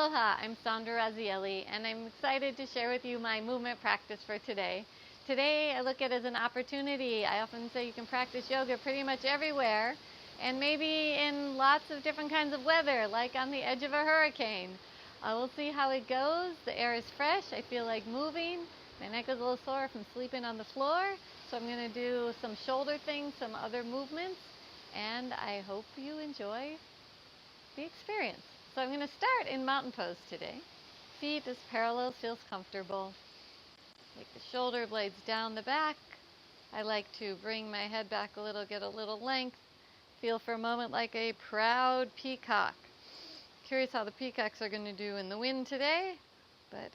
Aloha, I'm Sandra Razielli, and I'm excited to share with you my movement practice for today. Today I look at it as an opportunity. I often say you can practice yoga pretty much everywhere, and maybe in lots of different kinds of weather, like on the edge of a hurricane. We'll see how it goes. The air is fresh. I feel like moving. My neck is a little sore from sleeping on the floor, so I'm going to do some shoulder things, some other movements, and I hope you enjoy the experience. So I'm going to start in mountain pose today. Feet as parallel, feels comfortable. Take the shoulder blades down the back. I like to bring my head back a little, get a little length. Feel for a moment like a proud peacock. Curious how the peacocks are going to do in the wind today, but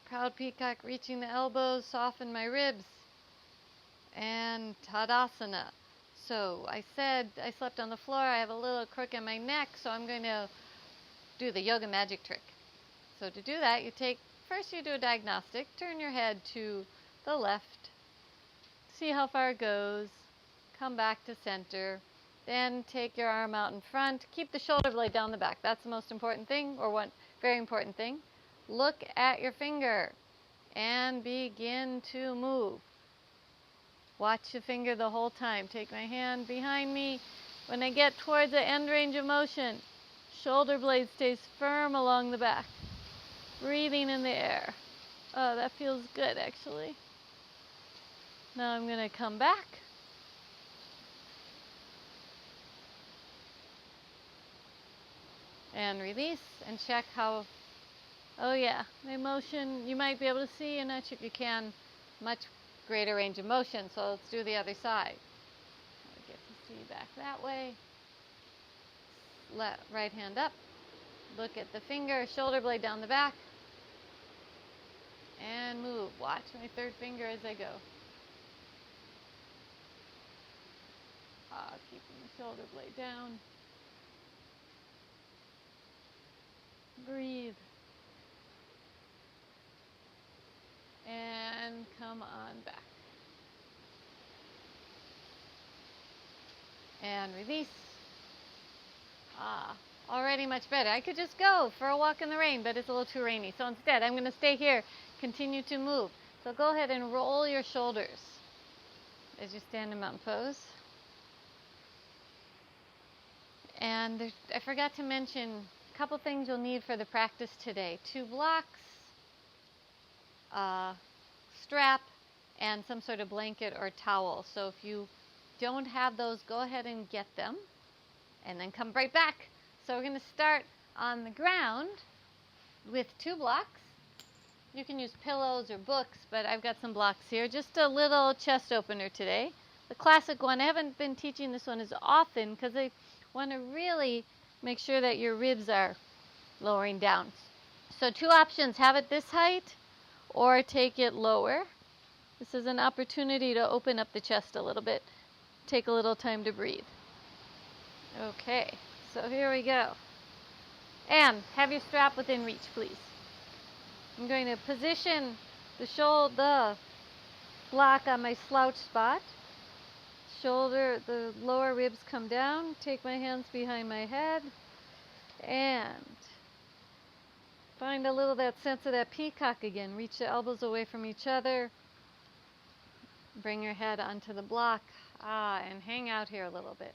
proud peacock, reaching the elbows, soften my ribs, and Tadasana. So I said I slept on the floor. I have a little crook in my neck, so I'm going to do the yoga magic trick. So to do that, first you do a diagnostic. Turn your head to the left. See how far it goes. Come back to center. Then take your arm out in front. Keep the shoulder blade down the back. That's the most important thing, or one very important thing. Look at your finger and begin to move. Watch the finger the whole time. Take my hand behind me. When I get towards the end range of motion, shoulder blade stays firm along the back. Breathing in the air. Oh, that feels good actually. Now I'm going to come back. And release and check how, oh yeah, my motion, you might be able to see, I'm not sure if you can, much greater range of motion, so let's do the other side. I get to see back that way. Right hand up. Look at the finger, shoulder blade down the back. And move. Watch my third finger as I go. Keeping the shoulder blade down. Breathe. And come on back. And release. Already much better. I could just go for a walk in the rain, but it's a little too rainy. So instead, I'm going to stay here, continue to move. So go ahead and roll your shoulders as you stand in mountain pose. And I forgot to mention a couple things you'll need for the practice today. 2 blocks, strap, and some sort of blanket or towel. So if you don't have those, go ahead and get them and then come right back. So we're going to start on the ground with 2 blocks. You can use pillows or books, but I've got some blocks here. Just a little chest opener today. The classic one. I haven't been teaching this one as often because I want to really make sure that your ribs are lowering down. So 2 options. Have it this height or take it lower. This is an opportunity to open up the chest a little bit. Take a little time to breathe. Okay, so here we go. And have your strap within reach, please. I'm going to position the block on my slouch spot. The lower ribs come down. Take my hands behind my head and find a little that sense of that peacock again. Reach the elbows away from each other. Bring your head onto the block. And hang out here a little bit.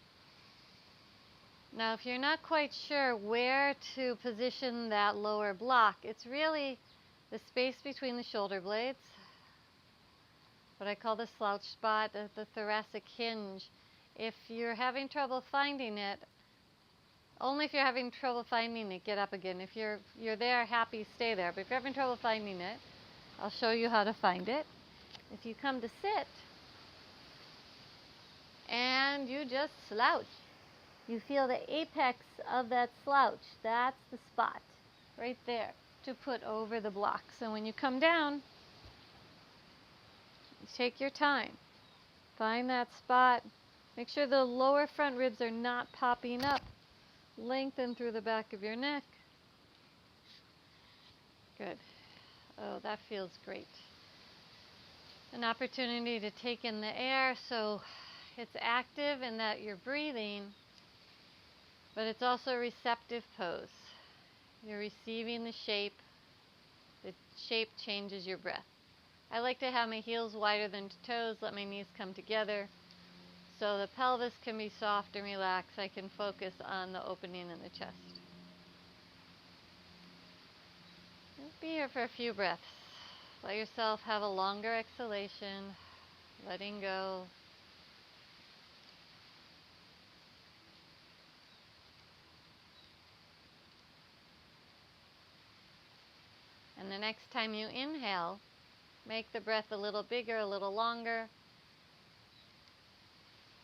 Now, if you're not quite sure where to position that lower block, it's really the space between the shoulder blades, what I call the slouch spot, the thoracic hinge. If you're having trouble finding it, only if you're having trouble finding it, get up again. If you're there, happy, stay there. But if you're having trouble finding it, I'll show you how to find it. If you come to sit, and you just slouch. You feel the apex of that slouch. That's the spot right there to put over the block. So when you come down, take your time. Find that spot. Make sure the lower front ribs are not popping up. Lengthen through the back of your neck. Good. Oh, that feels great. An opportunity to take in the air, so it's active in that you're breathing, but it's also a receptive pose. You're receiving the shape. The shape changes your breath. I like to have my heels wider than the toes, let my knees come together so the pelvis can be soft and relaxed. I can focus on the opening in the chest. Just be here for a few breaths. Let yourself have a longer exhalation, letting go. And the next time you inhale, make the breath a little bigger, a little longer.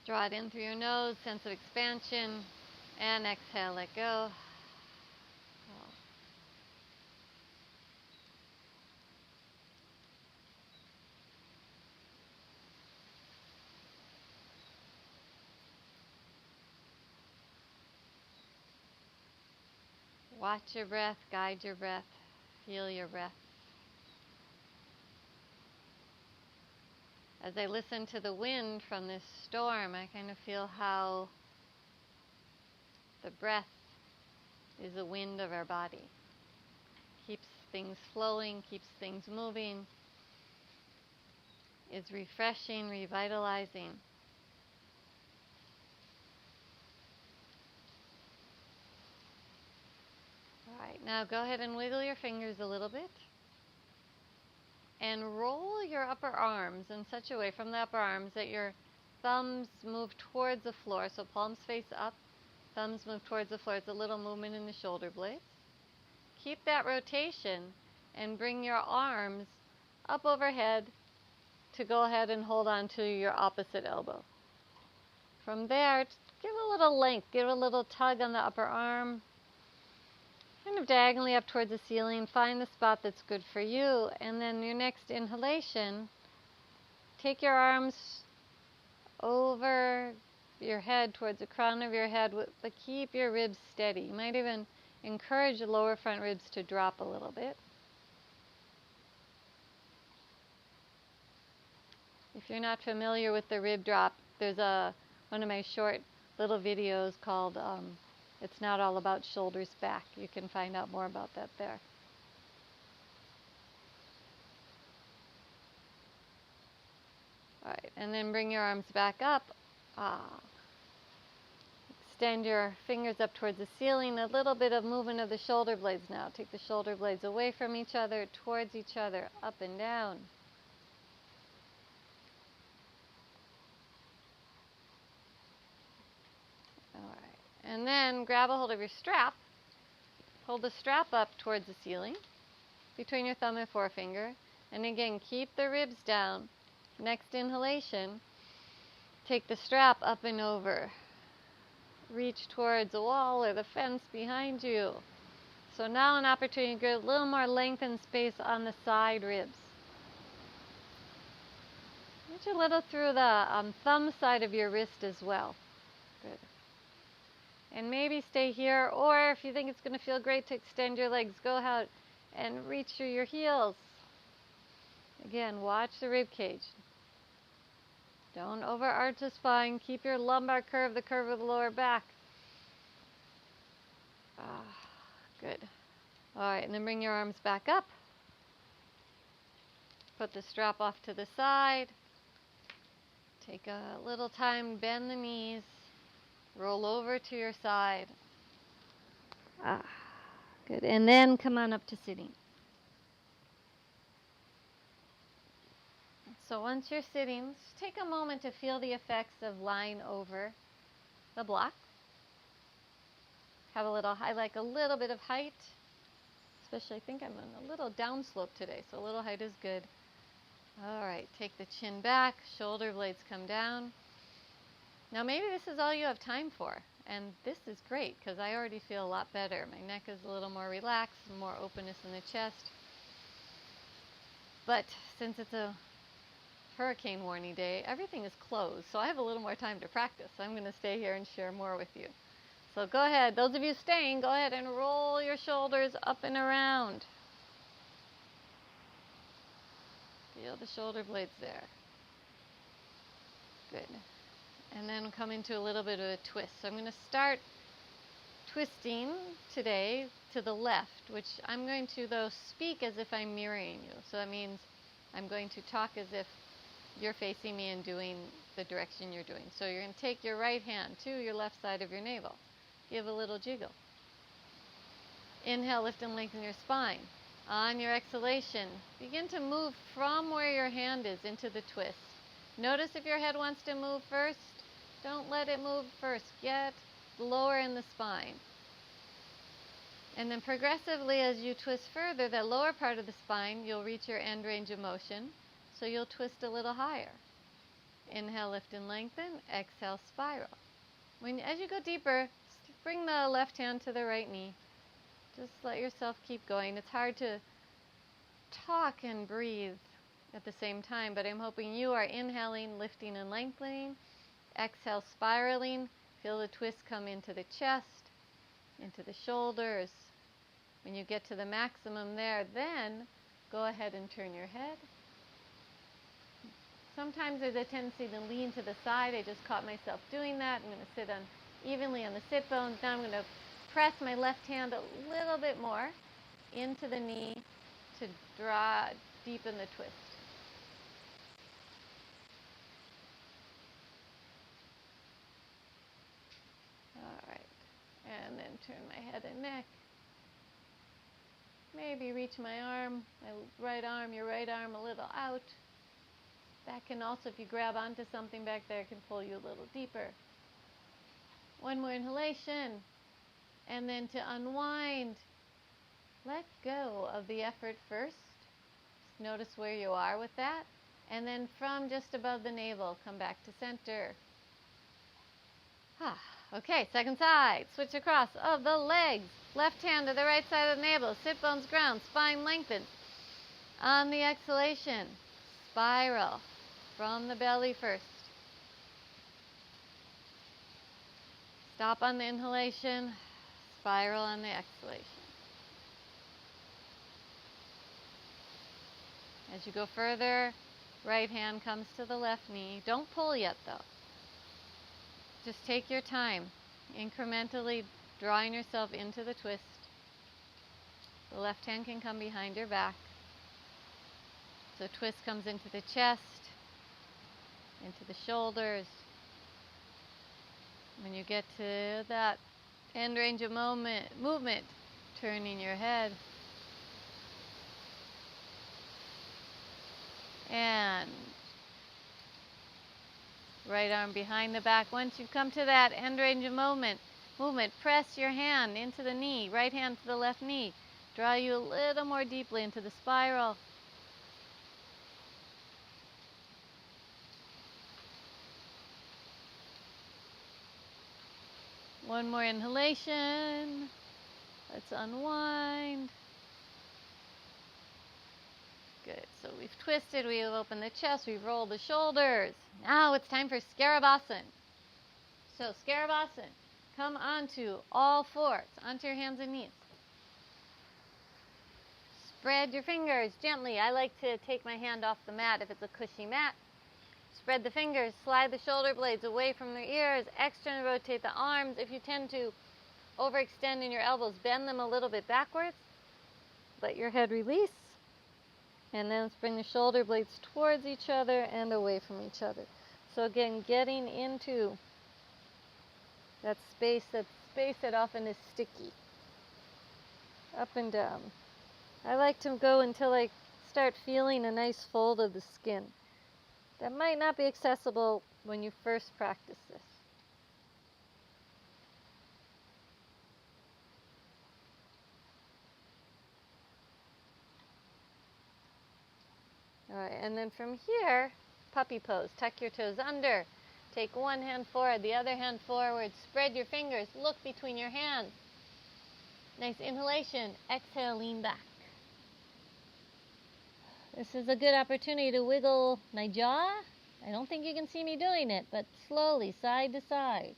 Draw it in through your nose, sense of expansion, and exhale, let go. Watch your breath, guide your breath, feel your breath. As I listen to the wind from this storm, I kind of feel how the breath is the wind of our body. Keeps things flowing, keeps things moving, is refreshing, revitalizing. All right, now go ahead and wiggle your fingers a little bit. And roll your upper arms in such a way from the upper arms that your thumbs move towards the floor. So palms face up, thumbs move towards the floor. It's a little movement in the shoulder blades. Keep that rotation and bring your arms up overhead to go ahead and hold on to your opposite elbow. From there, just give a little length, give a little tug on the upper arm. Kind of diagonally up towards the ceiling, find the spot that's good for you, and then your next inhalation, take your arms over your head towards the crown of your head, but keep your ribs steady. You might even encourage the lower front ribs to drop a little bit. If you're not familiar with the rib drop, there's one of my short little videos called It's Not All About Shoulders Back. You can find out more about that there. All right, and then bring your arms back up. Extend your fingers up towards the ceiling. A little bit of movement of the shoulder blades now. Take the shoulder blades away from each other, towards each other, up and down. All right, and then grab a hold of your strap. Hold the strap up towards the ceiling between your thumb and forefinger. And again, keep the ribs down. Next inhalation, take the strap up and over. Reach towards the wall or the fence behind you. So now an opportunity to get a little more length and space on the side ribs. Reach a little through the thumb side of your wrist as well. Good. And maybe stay here, or if you think it's going to feel great to extend your legs, go out and reach through your heels. Again, watch the rib cage. Don't overarch the spine. Keep your lumbar curve, the curve of the lower back. Good. All right, and then bring your arms back up. Put the strap off to the side. Take a little time, bend the knees. Roll over to your side. Good. And then come on up to sitting. So once you're sitting, just take a moment to feel the effects of lying over the block. Have a little, I like a little bit of height, especially I think I'm on a little downslope today, so a little height is good. All right, take the chin back, shoulder blades come down. Now maybe this is all you have time for, and this is great because I already feel a lot better. My neck is a little more relaxed, more openness in the chest. But since it's a hurricane warning day, everything is closed, so I have a little more time to practice. So I'm going to stay here and share more with you. So go ahead, those of you staying, go ahead and roll your shoulders up and around. Feel the shoulder blades there. Good. And then come into a little bit of a twist. So I'm going to start twisting today to the left, which I'm going to, though, speak as if I'm mirroring you. So that means I'm going to talk as if you're facing me and doing the direction you're doing. So you're going to take your right hand to your left side of your navel. Give a little jiggle. Inhale, lift and lengthen your spine. On your exhalation, begin to move from where your hand is into the twist. Notice if your head wants to move first. Don't let it move first. Get lower in the spine. And then progressively, as you twist further, that lower part of the spine, you'll reach your end range of motion. So you'll twist a little higher. Inhale, lift and lengthen. Exhale, spiral. As you go deeper, bring the left hand to the right knee. Just let yourself keep going. It's hard to talk and breathe at the same time, but I'm hoping you are inhaling, lifting and lengthening. Exhale, spiraling. Feel the twist come into the chest, into the shoulders. When you get to the maximum there, then go ahead and turn your head. Sometimes there's a tendency to lean to the side. I just caught myself doing that. I'm going to sit evenly on the sit bones. Now I'm going to press my left hand a little bit more into the knee to deepen the twist. All right. And then turn my head and neck. Maybe reach my arm, your right arm a little out. That can also, if you grab onto something back there, can pull you a little deeper. One more inhalation. And then to unwind, let go of the effort first. Just notice where you are with that. And then from just above the navel, come back to center. Okay, second side. Switch across of the legs. Left hand to the right side of the navel. Sit bones ground, spine lengthened. On the exhalation, spiral from the belly first. Stop on the inhalation, spiral on the exhalation. As you go further, right hand comes to the left knee. Don't pull yet, though. Just take your time, incrementally drawing yourself into the twist. The left hand can come behind your back. So twist comes into the chest, into the shoulders. When you get to that end range of movement, turning your head. And right arm behind the back. Once you come to that end range of movement, press your hand into the knee, right hand to the left knee. Draw you a little more deeply into the spiral. One more inhalation. Let's unwind. Good. So we've twisted, we've opened the chest, we've rolled the shoulders. Now it's time for Scarabasana. So Scarabasana, come onto all fours, onto your hands and knees. Spread your fingers gently. I like to take my hand off the mat if it's a cushy mat. Spread the fingers, slide the shoulder blades away from the ears, externally rotate the arms. If you tend to overextend in your elbows, bend them a little bit backwards. Let your head release. And then let's bring the shoulder blades towards each other and away from each other. So again, getting into that space that often is sticky. Up and down. I like to go until I start feeling a nice fold of the skin. That might not be accessible when you first practice this. All right, and then from here, puppy pose. Tuck your toes under. Take one hand forward, the other hand forward. Spread your fingers. Look between your hands. Nice inhalation. Exhale, lean back. This is a good opportunity to wiggle my jaw. I don't think you can see me doing it, but slowly, side to side.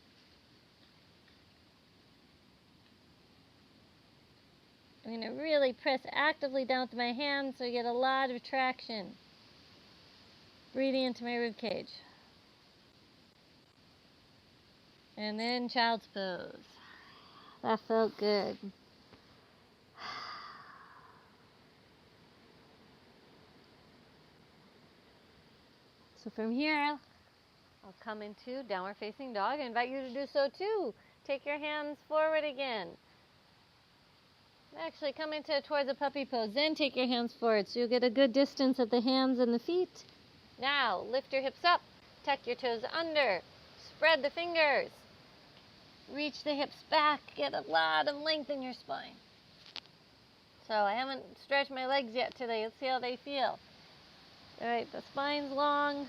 I'm going to really press actively down to my hands so I get a lot of traction. Breathing into my rib cage. And then child's pose. That felt good. So from here, I'll come into downward facing dog. I invite you to do so too. Take your hands forward again. Actually, come into towards a puppy pose. Then take your hands forward so you'll get a good distance at the hands and the feet. Now, lift your hips up. Tuck your toes under. Spread the fingers. Reach the hips back. Get a lot of length in your spine. So I haven't stretched my legs yet today. Let's see how they feel. All right, the spine's long.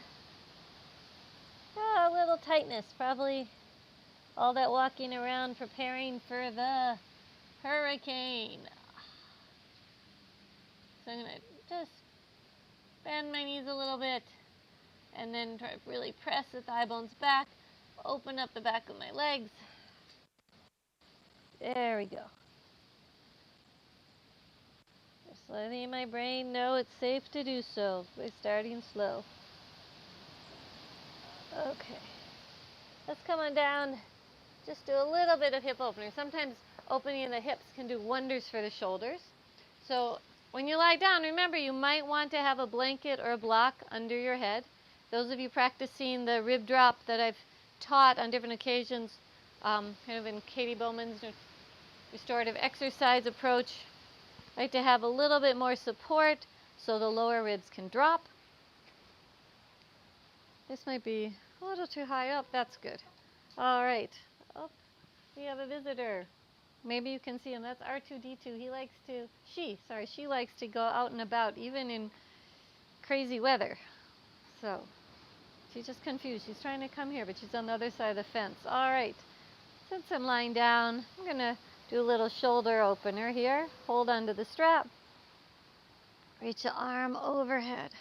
A little tightness, probably all that walking around preparing for the hurricane. So I'm going to just bend my knees a little bit and then try to really press the thigh bones back, open up the back of my legs. There we go. Just letting my brain know it's safe to do so by starting slow. Okay. Let's come on down. Just do a little bit of hip opening. Sometimes opening the hips can do wonders for the shoulders. So when you lie down, remember you might want to have a blanket or a block under your head. Those of you practicing the rib drop that I've taught on different occasions, kind of in Katie Bowman's restorative exercise approach, like to have a little bit more support so the lower ribs can drop. This might be a little too high up. That's good. All right. Oh, we have a visitor. Maybe you can see him. That's R2-D2. She likes to go out and about, even in crazy weather. So she's just confused. She's trying to come here, but she's on the other side of the fence. All right. Since I'm lying down, I'm going to do a little shoulder opener here. Hold onto the strap. Reach the arm overhead.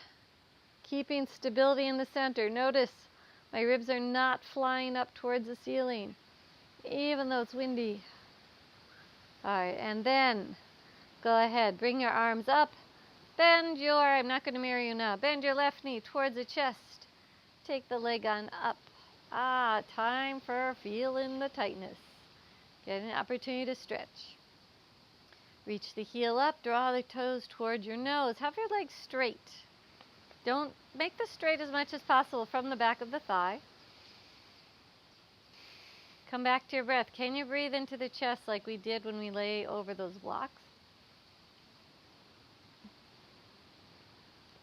Keeping stability in the center. Notice my ribs are not flying up towards the ceiling, even though it's windy. All right, and then go ahead. Bring your arms up. I'm not going to mirror you now. Bend your left knee towards the chest. Take the leg on up. Time for feeling the tightness. Get an opportunity to stretch. Reach the heel up. Draw the toes towards your nose. Have your legs straight. Don't make this straight as much as possible from the back of the thigh. Come back to your breath. Can you breathe into the chest like we did when we lay over those blocks?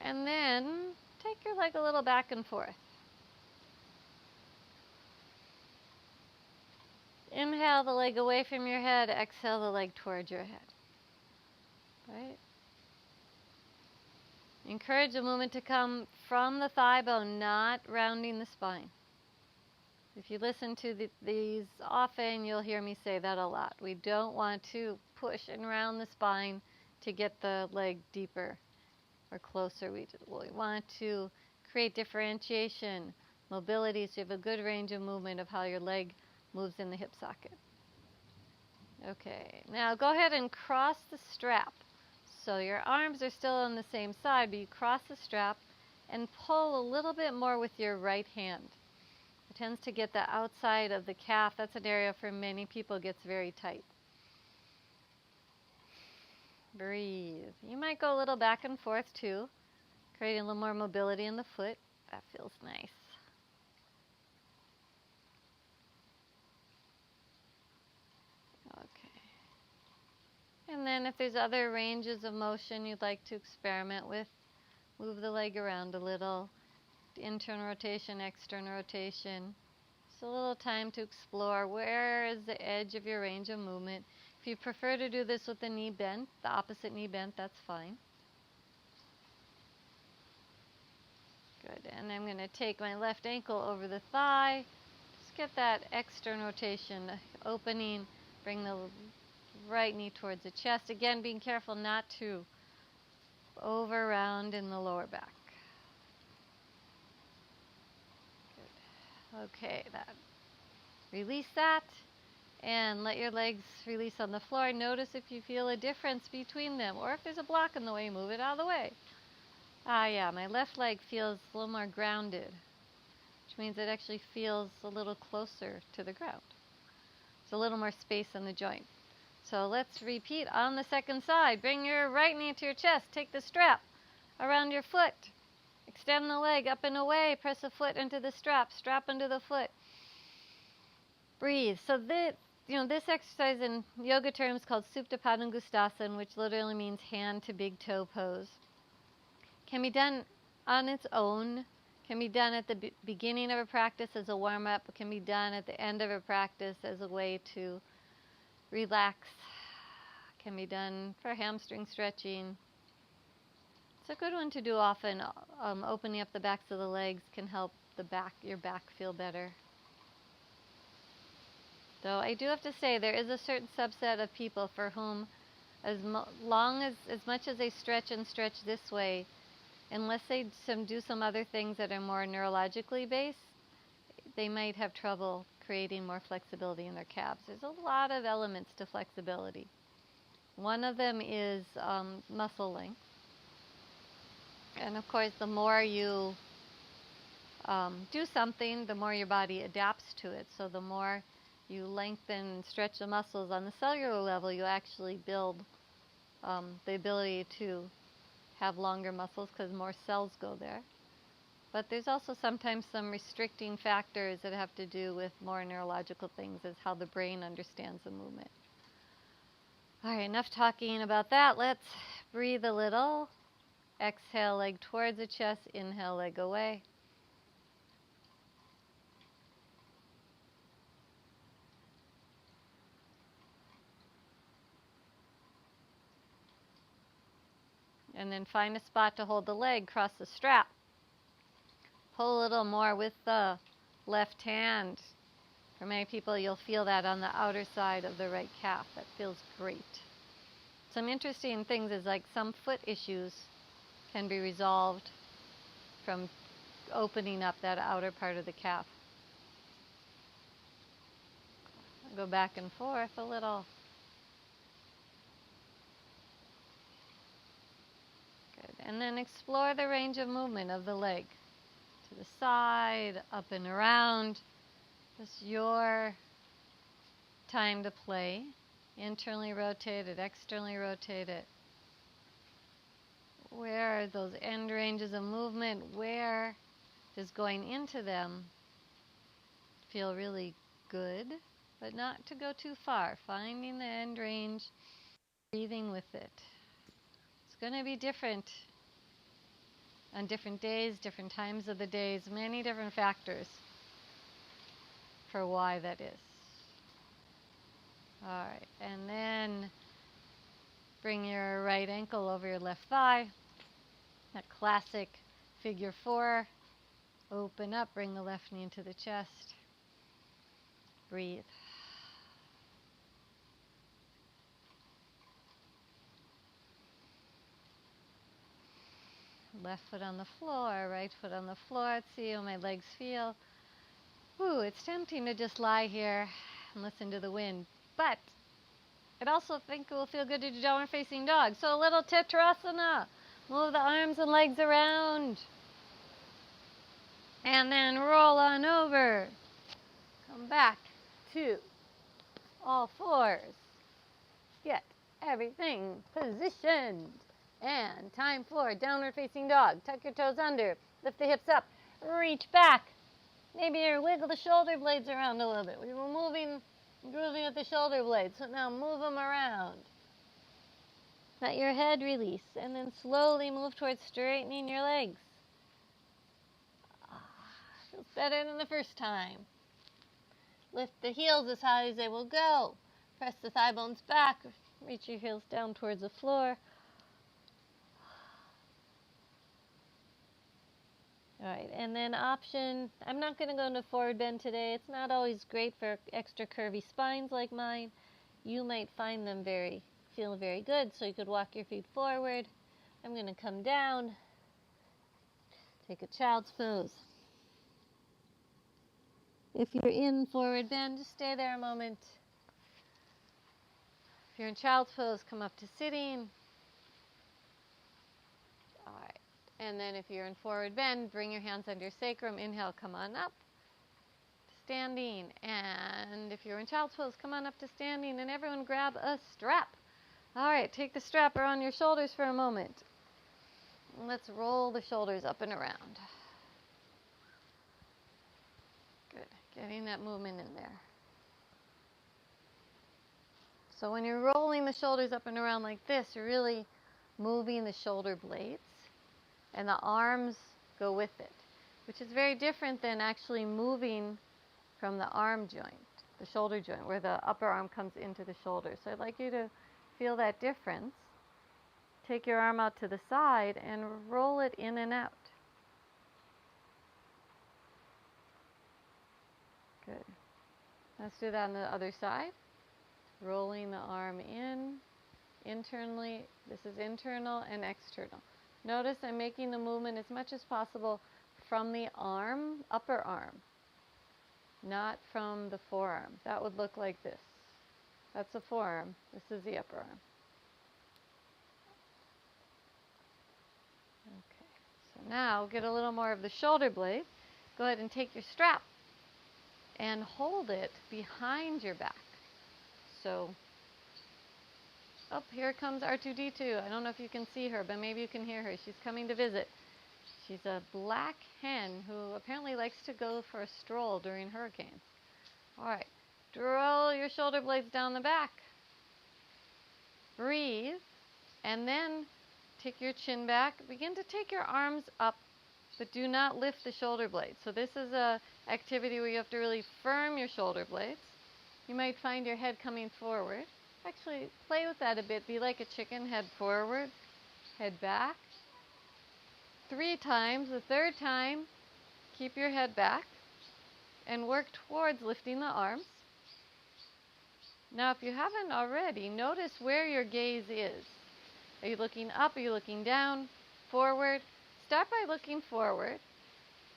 And then take your leg a little back and forth. Inhale the leg away from your head. Exhale the leg towards your head. Right? Encourage the movement to come from the thigh bone, not rounding the spine. If you listen to these often, you'll hear me say that a lot. We don't want to push and round the spine to get the leg deeper or closer. We want to create differentiation, mobility, so you have a good range of movement of how your leg moves in the hip socket. Okay, now go ahead and cross the strap. So your arms are still on the same side, but you cross the strap and pull a little bit more with your right hand. It tends to get the outside of the calf. That's an area for many people gets very tight. Breathe. You might go a little back and forth too, creating a little more mobility in the foot. That feels nice. And then if there's other ranges of motion you'd like to experiment with, move the leg around a little. Internal rotation, external rotation. Just a little time to explore where is the edge of your range of movement. If you prefer to do this with the knee bent, the opposite knee bent, that's fine. Good. And I'm going to take my left ankle over the thigh. Just get that external rotation, opening, bring the right knee towards the chest. Again, being careful not to over round in the lower back. Good. Okay, release that and let your legs release on the floor. Notice if you feel a difference between them or if there's a block in the way, move it out of the way. Yeah, my left leg feels a little more grounded, which means it actually feels a little closer to the ground. There's a little more space in the joint. So let's repeat on the second side. Bring your right knee to your chest. Take the strap around your foot. Extend the leg up and away. Press the foot into the strap. Strap into the foot. Breathe. So this exercise in yoga terms called Supta Padangusthasana, which literally means hand to big toe pose, can be done on its own, can be done at the beginning of a practice as a warm-up, can be done at the end of a practice as a way to relax, can be done for hamstring stretching. It's a good one to do often. Opening up the backs of the legs can help your back feel better. Though I do have to say there is a certain subset of people for whom as much as they stretch this way, unless they do some other things that are more neurologically based, they might have trouble creating more flexibility in their calves. There's a lot of elements to flexibility. One of them is muscle length. And of course, the more you do something, the more your body adapts to it. So the more you lengthen and stretch the muscles on the cellular level, you actually build the ability to have longer muscles because more cells go there. But there's also sometimes some restricting factors that have to do with more neurological things, as how the brain understands the movement. All right, enough talking about that. Let's breathe a little. Exhale, leg towards the chest. Inhale, leg away. And then find a spot to hold the leg, cross the strap. Pull a little more with the left hand. For many people, you'll feel that on the outer side of the right calf. That feels great. Some interesting things is like some foot issues can be resolved from opening up that outer part of the calf. Go back and forth a little. Good. And then explore the range of movement of the leg. To the side, up and around. Just your time to play. Internally rotate it, externally rotate it. Where are those end ranges of movement? Where does going into them feel really good, but not to go too far? Finding the end range, breathing with it. It's going to be different on different days, different times of the days, many different factors for why that is. All right, and then bring your right ankle over your left thigh. That classic figure 4. Open up, bring the left knee into the chest. Breathe. Left foot on the floor, right foot on the floor. Let's see how my legs feel. Ooh, it's tempting to just lie here and listen to the wind. But I'd also think it will feel good to do downward facing dog. So a little Tetrasana. Move the arms and legs around. And then roll on over. Come back to all fours. Get everything positioned. And time for downward facing dog. Tuck your toes under. Lift the hips up. Reach back. Maybe you wiggle the shoulder blades around a little bit. We were grooving with the shoulder blades. So now move them around. Let your head release. And then slowly move towards straightening your legs. Feels better than the first time. Lift the heels as high as they will go. Press the thigh bones back. Reach your heels down towards the floor. All right, and then option, I'm not going to go into forward bend today. It's not always great for extra curvy spines like mine. You might find them feel very good, so you could walk your feet forward. I'm going to come down, take a child's pose. If you're in forward bend, just stay there a moment. If you're in child's pose, come up to sitting. All right. And then if you're in forward bend, bring your hands under your sacrum. Inhale, come on up. Standing. And if you're in child's pose, come on up to standing. And everyone grab a strap. All right, take the strap around your shoulders for a moment. And let's roll the shoulders up and around. Good. Getting that movement in there. So when you're rolling the shoulders up and around like this, you're really moving the shoulder blades, and the arms go with it, which is very different than actually moving from the arm joint, the shoulder joint, where the upper arm comes into the shoulder. So I'd like you to feel that difference. Take your arm out to the side and roll it in and out. Good. Let's do that on the other side. Rolling the arm in, internally. This is internal and external. Notice I'm making the movement as much as possible from the arm, upper arm, not from the forearm. That would look like this. That's the forearm. This is the upper arm. Okay, so now get a little more of the shoulder blade. Go ahead and take your strap and hold it behind your back. So, here comes R2-D2. I don't know if you can see her, but maybe you can hear her. She's coming to visit. She's a black hen who apparently likes to go for a stroll during hurricanes. All right, roll your shoulder blades down the back. Breathe, and then take your chin back. Begin to take your arms up, but do not lift the shoulder blades. So this is a activity where you have to really firm your shoulder blades. You might find your head coming forward. Actually, play with that a bit. Be like a chicken, head forward, head back. 3 times. The third time, keep your head back and work towards lifting the arms. Now, if you haven't already, notice where your gaze is. Are you looking up? Are you looking down? Forward? Start by looking forward,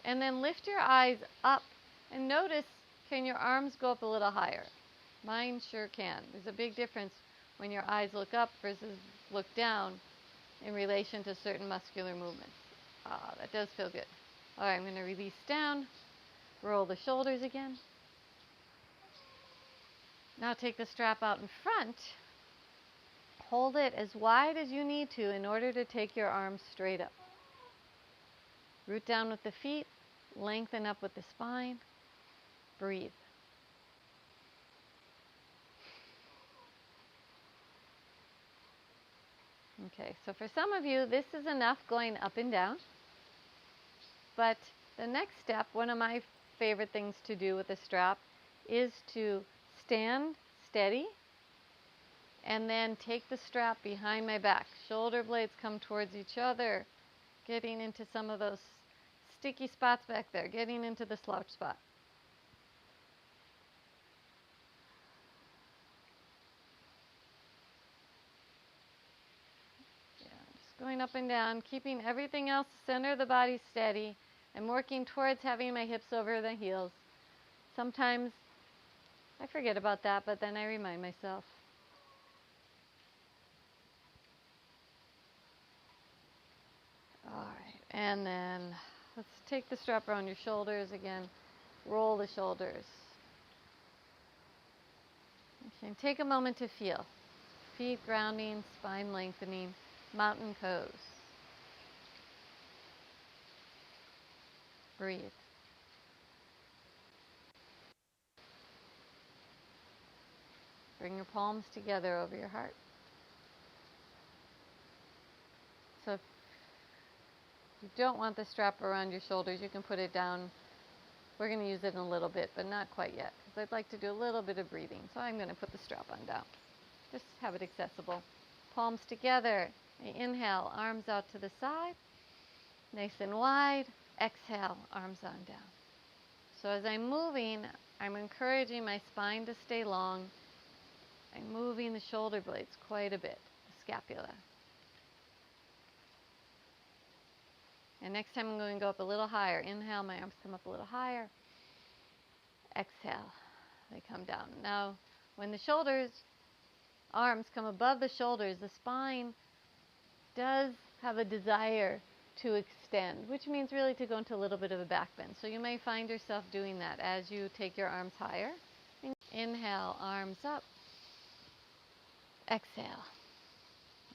and then lift your eyes up, and notice, can your arms go up a little higher? Mine sure can. There's a big difference when your eyes look up versus look down in relation to certain muscular movements. That does feel good. All right, I'm going to release down, roll the shoulders again. Now take the strap out in front. Hold it as wide as you need to in order to take your arms straight up. Root down with the feet, lengthen up with the spine. Breathe. Okay, so for some of you, this is enough going up and down. But the next step, one of my favorite things to do with a strap, is to stand steady and then take the strap behind my back. Shoulder blades come towards each other, getting into some of those sticky spots back there, getting into the slouch spot. Just going up and down, keeping everything else, center of the body steady. I'm working towards having my hips over the heels. Sometimes I forget about that, but then I remind myself. All right, and then let's take the strap around your shoulders again. Roll the shoulders. Okay, and take a moment to feel. Feet grounding, spine lengthening, mountain pose. Breathe. Bring your palms together over your heart. So if you don't want the strap around your shoulders, you can put it down. We're going to use it in a little bit, but not quite yet, because I'd like to do a little bit of breathing. So I'm going to put the strap on down. Just have it accessible. Palms together. Inhale, arms out to the side. Nice and wide. Exhale, arms on down. So as I'm moving, I'm encouraging my spine to stay long. I'm moving the shoulder blades quite a bit, the scapula. And next time I'm going to go up a little higher. Inhale, my arms come up a little higher. Exhale, they come down. Now, when the arms come above the shoulders, the spine does have a desire to extend, which means really to go into a little bit of a back bend. So you may find yourself doing that as you take your arms higher. Inhale, arms up. Exhale,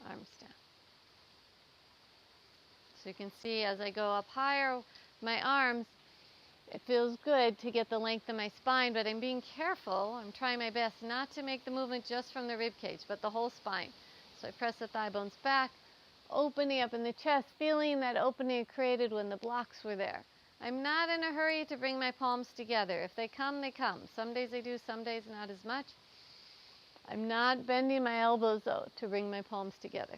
arms down. So you can see as I go up higher, my arms, it feels good to get the length of my spine, but I'm being careful. I'm trying my best not to make the movement just from the rib cage, but the whole spine. So I press the thigh bones back, opening up in the chest, feeling that opening created when the blocks were there. I'm not in a hurry to bring my palms together. If they come, they come. Some days I do, some days not as much. I'm not bending my elbows though to bring my palms together.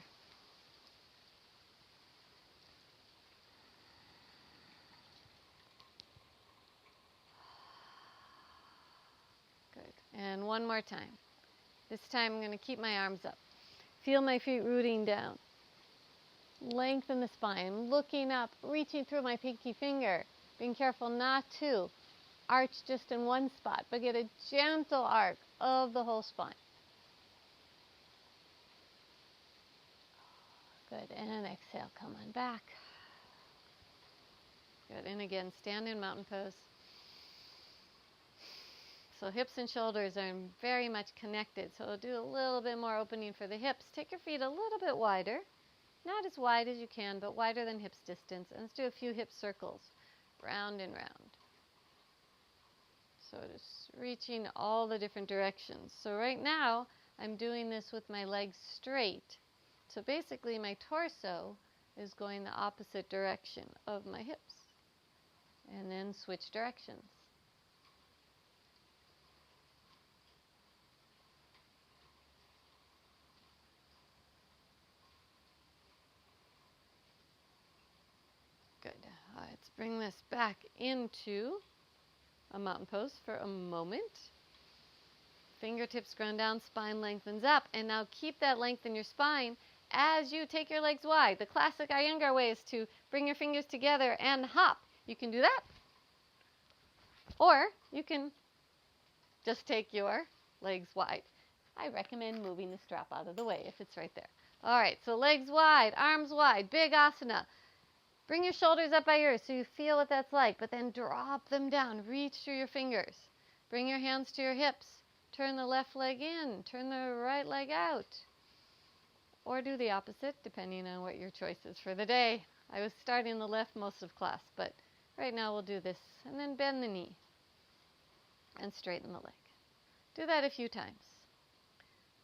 Good. And one more time. This time I'm going to keep my arms up. Feel my feet rooting down. Lengthen the spine, looking up, reaching through my pinky finger. Being careful not to arch just in one spot, but get a gentle arc of the whole spine. Good, and exhale, come on back. Good, and again, stand in mountain pose. So hips and shoulders are very much connected, so we'll do a little bit more opening for the hips. Take your feet a little bit wider, not as wide as you can, but wider than hips distance, and let's do a few hip circles, round and round. So just reaching all the different directions. So right now, I'm doing this with my legs straight. So basically my torso is going the opposite direction of my hips. And then switch directions. Good. Let's bring this back into a mountain pose for a moment. Fingertips ground down, spine lengthens up. And now keep that length in your spine as you take your legs wide. The classic Iyengar way is to bring your fingers together and hop. You can do that. Or you can just take your legs wide. I recommend moving the strap out of the way if it's right there. All right, so legs wide, arms wide, big asana. Bring your shoulders up by ears so you feel what that's like, but then drop them down. Reach through your fingers. Bring your hands to your hips. Turn the left leg in. Turn the right leg out. Or do the opposite, depending on what your choice is for the day. I was starting the left most of class, but right now we'll do this. And then bend the knee and straighten the leg. Do that a few times.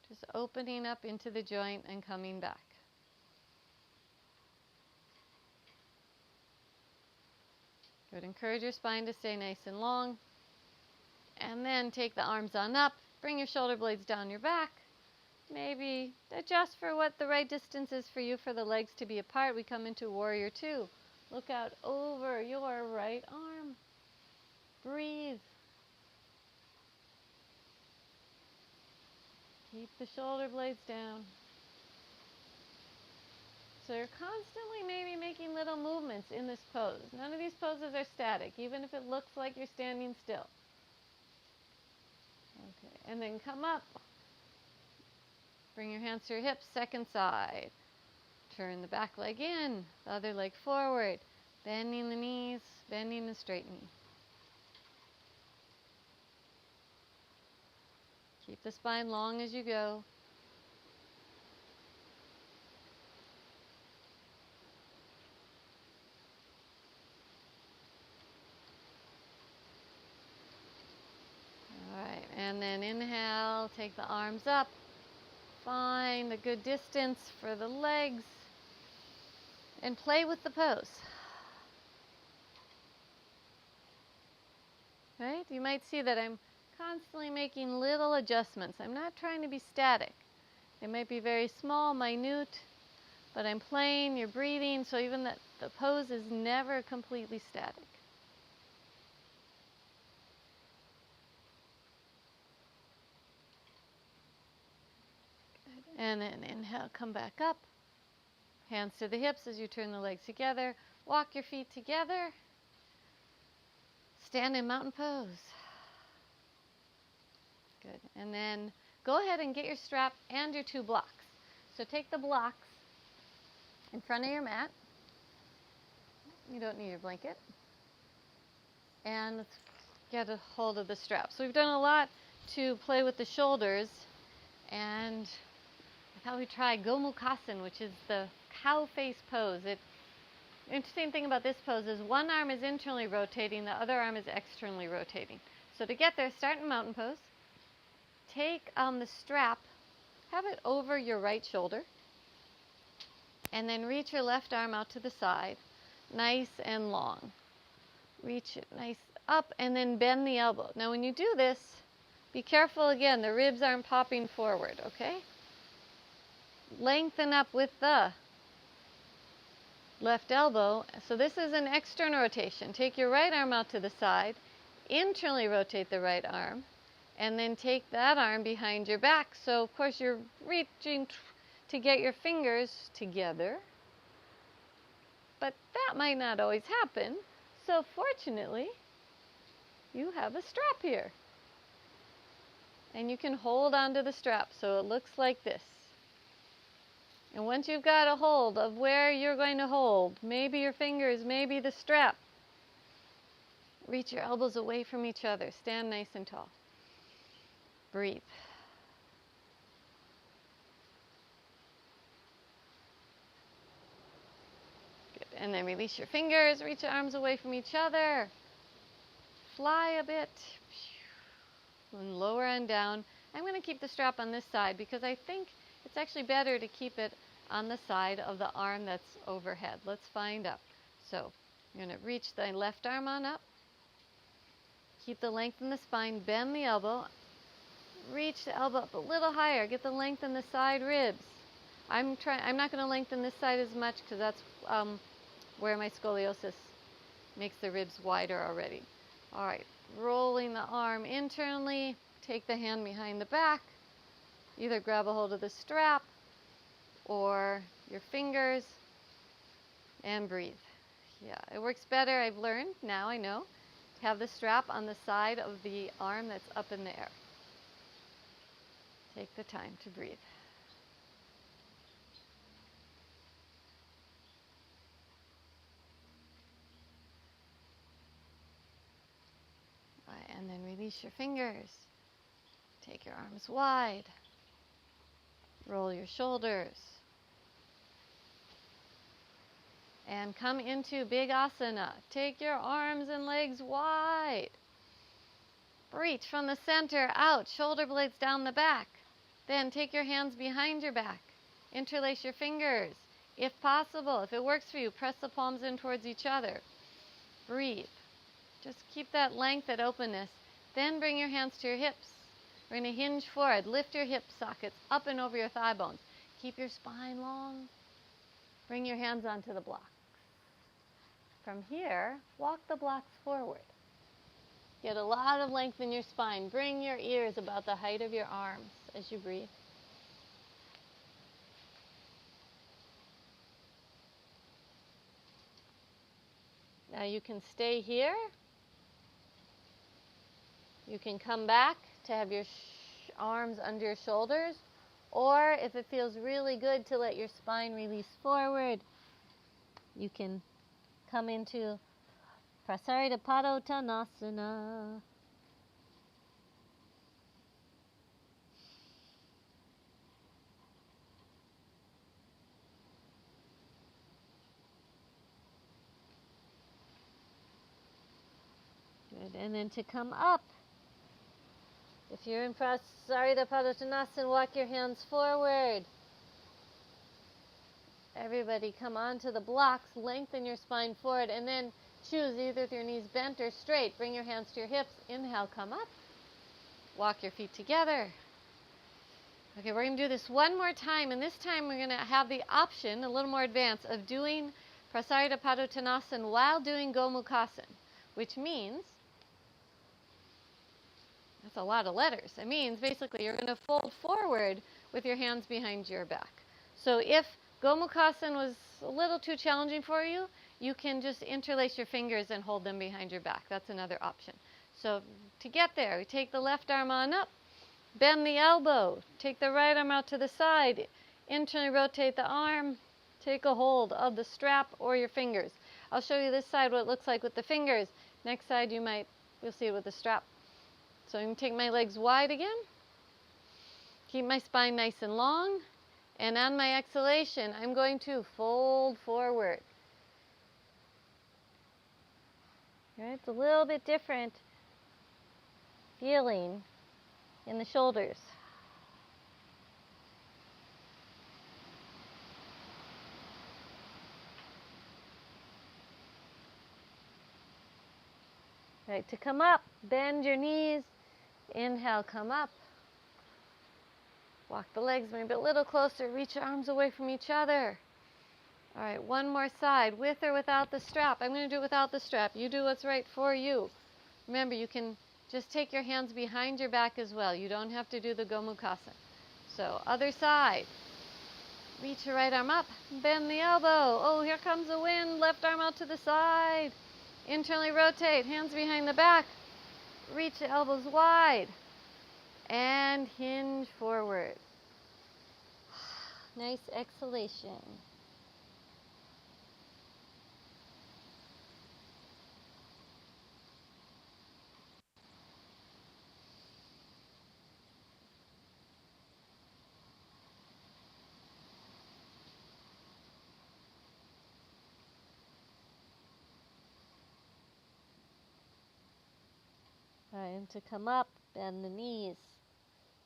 Just opening up into the joint and coming back. Good. Encourage your spine to stay nice and long. And then take the arms on up. Bring your shoulder blades down your back. Maybe adjust for what the right distance is for you for the legs to be apart. We come into Warrior Two. Look out over your right arm. Breathe. Keep the shoulder blades down. So you're constantly maybe making little movements in this pose. None of these poses are static, even if it looks like you're standing still. Okay, and then come up. Bring your hands to your hips, second side. Turn the back leg in, the other leg forward. Bending the knees, bending and straightening. Keep the spine long as you go. All right, and then inhale, take the arms up. Find a good distance for the legs. And play with the pose. Right? You might see that I'm constantly making little adjustments. I'm not trying to be static. They might be very small, minute, but I'm playing, you're breathing, so even that the pose is never completely static. Good. And then inhale, come back up. Hands to the hips as you turn the legs together. Walk your feet together. Stand in mountain pose. Good. And then go ahead and get your strap and your two blocks. So take the blocks in front of your mat. You don't need your blanket. And let's get a hold of the strap. So we've done a lot to play with the shoulders. And I thought we'd try Gomukhsan, which is the cow face pose. It interesting thing about this pose is one arm is internally rotating, the other arm is externally rotating. So to get there, start in mountain pose. Take the strap, have it over your right shoulder, and then reach your left arm out to the side, nice and long. Reach it nice up, and then bend the elbow. Now when you do this, be careful again, the ribs aren't popping forward, okay? Lengthen up with the left elbow. So this is an external rotation. Take your right arm out to the side, internally rotate the right arm, and then take that arm behind your back. So of course you're reaching to get your fingers together, but that might not always happen. So fortunately, you have a strap here. And you can hold onto the strap so it looks like this. And once you've got a hold of where you're going to hold, maybe your fingers, maybe the strap, reach your elbows away from each other. Stand nice and tall. Breathe. Good. And then release your fingers, reach your arms away from each other. Fly a bit. And lower and down. I'm going to keep the strap on this side because I think it's actually better to keep it on the side of the arm that's overhead. Let's find out. So you're going to reach the left arm on up. Keep the length in the spine. Bend the elbow. Reach the elbow up a little higher. Get the length in the side ribs. I'm not going to lengthen this side as much because that's where my scoliosis makes the ribs wider already. All right. Rolling the arm internally. Take the hand behind the back. Either grab a hold of the strap or your fingers and breathe. Yeah, it works better, I've learned, now I know, to have the strap on the side of the arm that's up in the air. Take the time to breathe. And then release your fingers. Take your arms wide. Roll your shoulders. And come into Big Asana. Take your arms and legs wide. Reach from the center out, shoulder blades down the back. Then take your hands behind your back. Interlace your fingers. If possible, if it works for you, press the palms in towards each other. Breathe. Just keep that length, that openness. Then bring your hands to your hips. We're going to hinge forward. Lift your hip sockets up and over your thigh bones. Keep your spine long. Bring your hands onto the blocks. From here, walk the blocks forward. Get a lot of length in your spine. Bring your ears about the height of your arms as you breathe. Now you can stay here. You can come back to have your arms under your shoulders, or if it feels really good to let your spine release forward, you can come into Prasarita Padottanasana. Good, and then to come up. If you're in Prasarita Padottanasana, walk your hands forward. Everybody come onto the blocks, lengthen your spine forward, and then choose either with your knees bent or straight. Bring your hands to your hips. Inhale, come up. Walk your feet together. Okay, we're going to do this one more time, and this time we're going to have the option, a little more advanced, of doing Prasarita Padottanasana while doing Gomukhasana, which means, that's a lot of letters. It means basically you're going to fold forward with your hands behind your back. So if Gomukhasana was a little too challenging for you, you can just interlace your fingers and hold them behind your back. That's another option. So to get there, we take the left arm on up, bend the elbow, take the right arm out to the side, internally rotate the arm, take a hold of the strap or your fingers. I'll show you this side what it looks like with the fingers. Next side you'll see it with the strap. So I'm going to take my legs wide again, keep my spine nice and long, and on my exhalation I'm going to fold forward. Right? It's a little bit different feeling in the shoulders. Right, to come up, bend your knees. Inhale, come up. Walk the legs maybe a little closer. Reach your arms away from each other. All right, one more side, with or without the strap. I'm going to do it without the strap. You do what's right for you. Remember, you can just take your hands behind your back as well. You don't have to do the Gomukhasa. So, other side. Reach your right arm up. Bend the elbow. Oh, here comes the wind. Left arm out to the side. Internally rotate. Hands behind the back. Reach the elbows wide. And hinge forward. Nice exhalation. All right, and to come up, bend the knees.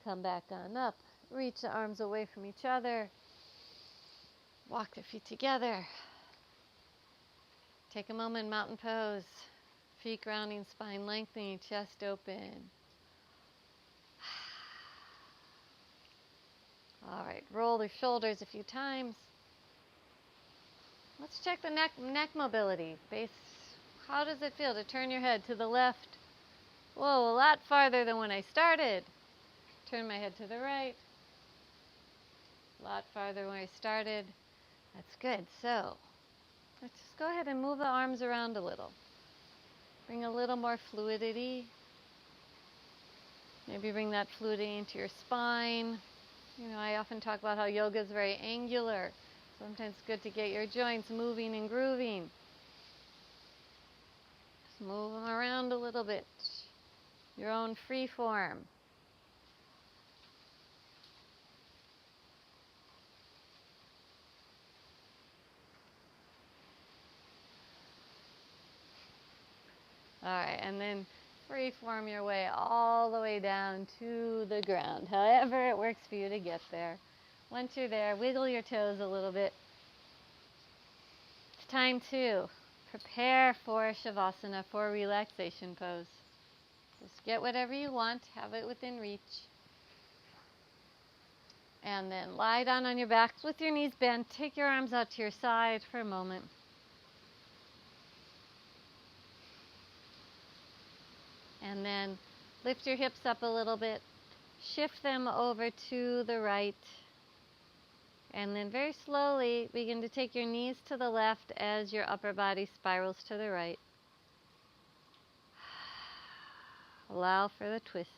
Come back on up. Reach the arms away from each other. Walk the feet together. Take a moment, mountain pose. Feet grounding, spine lengthening, chest open. All right, roll the shoulders a few times. Let's check the neck mobility. How does it feel to turn your head to the left? Whoa, a lot farther than when I started. Turn my head to the right. A lot farther when I started. That's good. So, let's just go ahead and move the arms around a little. Bring a little more fluidity. Maybe bring that fluidity into your spine. You know, I often talk about how yoga is very angular. Sometimes it's good to get your joints moving and grooving. Just move them around a little bit. Your own free form. All right, and then free form your way all the way down to the ground, however it works for you to get there. Once you're there, wiggle your toes a little bit. It's time to prepare for Shavasana, for relaxation pose. Just get whatever you want, have it within reach. And then lie down on your back with your knees bent. Take your arms out to your side for a moment. And then lift your hips up a little bit. Shift them over to the right. And then very slowly begin to take your knees to the left as your upper body spirals to the right. Allow for the twist.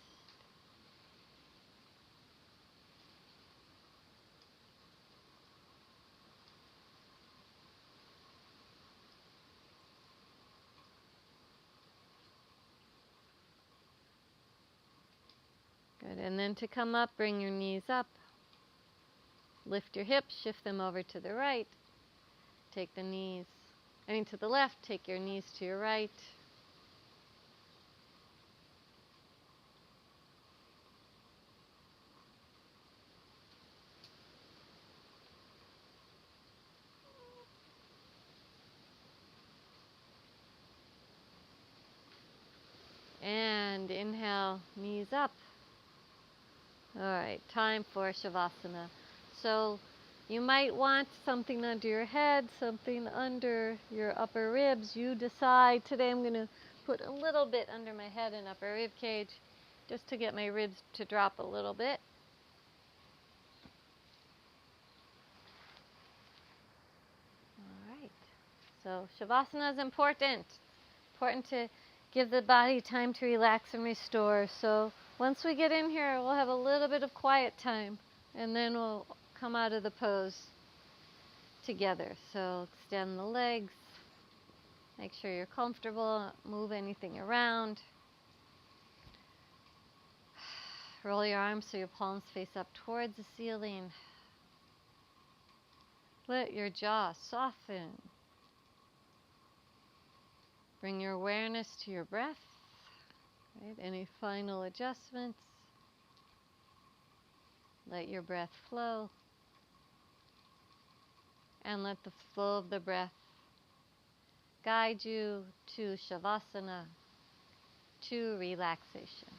Good. And then to come up, bring your knees up. Lift your hips, shift them over to the right. Take the knees, to the left, take your knees to your right. And inhale, knees up. All right, time for Shavasana. So you might want something under your head, something under your upper ribs. You decide. Today I'm going to put a little bit under my head and upper rib cage just to get my ribs to drop a little bit. All right. So Shavasana is important. Important to give the body time to relax and restore. So once we get in here, we'll have a little bit of quiet time, and then we'll come out of the pose together. So extend the legs. Make sure you're comfortable. Move anything around. Roll your arms so your palms face up towards the ceiling. Let your jaw soften. Bring your awareness to your breath. Right? Any final adjustments? Let your breath flow. And let the flow of the breath guide you to Shavasana, to relaxation.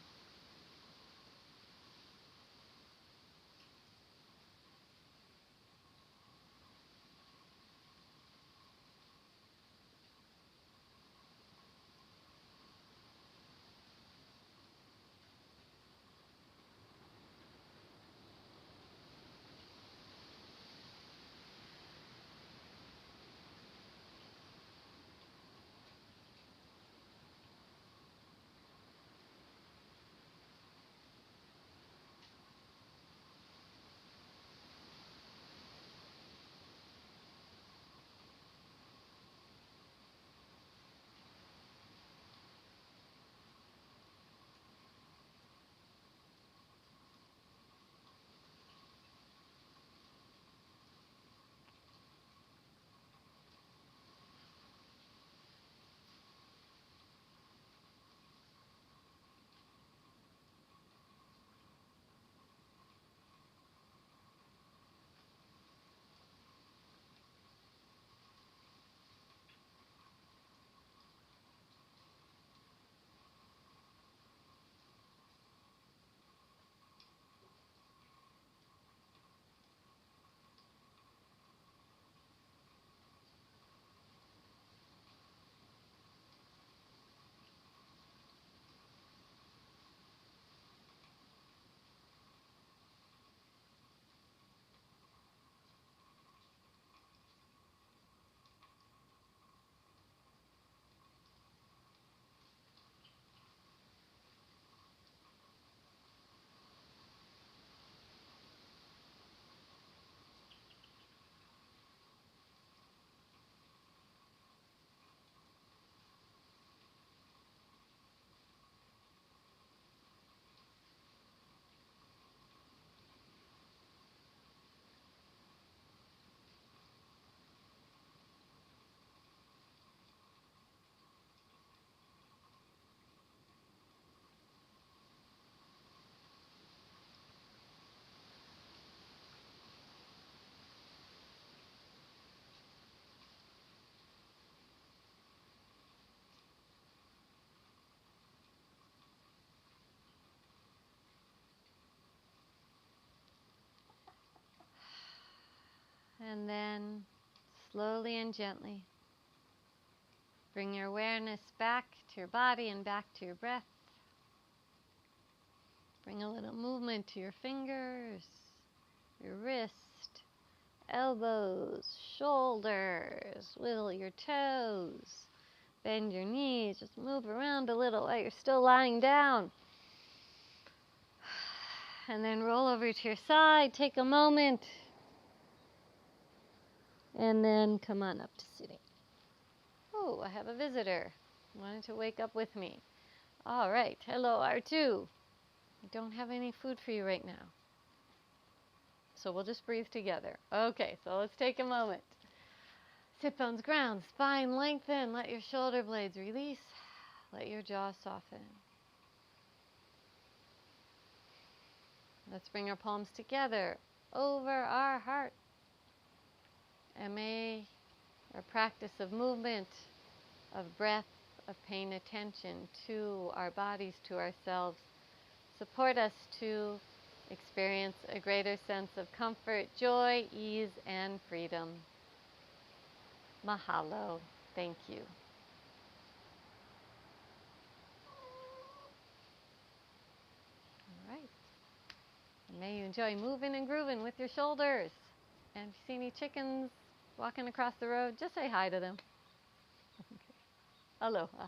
And then slowly and gently bring your awareness back to your body and back to your breath. Bring a little movement to your fingers, your wrist, elbows, shoulders, wiggle your toes, bend your knees, just move around a little while you're still lying down. And then roll over to your side, take a moment, and then come on up to sitting. Oh, I have a visitor. Wanted to wake up with me. All right. Hello, R2. I don't have any food for you right now. So we'll just breathe together. Okay, so let's take a moment. Sit bones ground, spine lengthen. Let your shoulder blades release. Let your jaw soften. Let's bring our palms together over our heart. And may our practice of movement, of breath, of paying attention to our bodies, to ourselves, support us to experience a greater sense of comfort, joy, ease, and freedom. Mahalo. Thank you. All right. And may you enjoy moving and grooving with your shoulders. And if you see any chickens walking across the road, just say hi to them. Okay. Aloha.